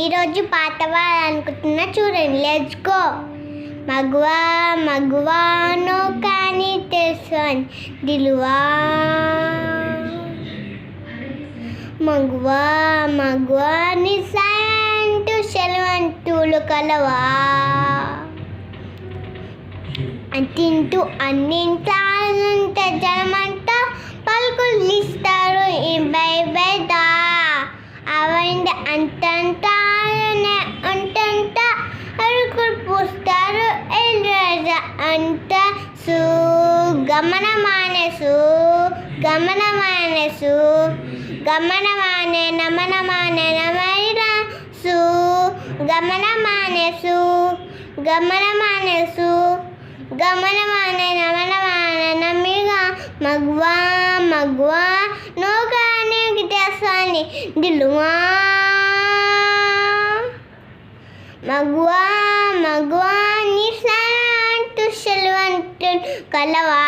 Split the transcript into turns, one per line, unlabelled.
ఈరోజు పాట పాడాలనుకుంటున్నా, చూడండి. Let's go. మగువా మగువా నో కానీ తెలుసు అని దిలువా, మగువా మగువా నిశాంటూ సెలవంటూలు కలవా, తింటూ అన్నింటానంత జనమంతా పలుకులు ఇస్తారు బై బై దా, అవండి అంతంటానే అంతంట అరుకులు పూస్తారు ఎల్రాజా అంత సు గమన మానసు గమన మానే నమన మానే నమైరా సు గమన మానసు నమన మానే నమిగా, మగువా మగువా నో కానీ తెలుసాని దిలువా, మగువా మగువా నిశాంటూ సెలవంటూ కలవా.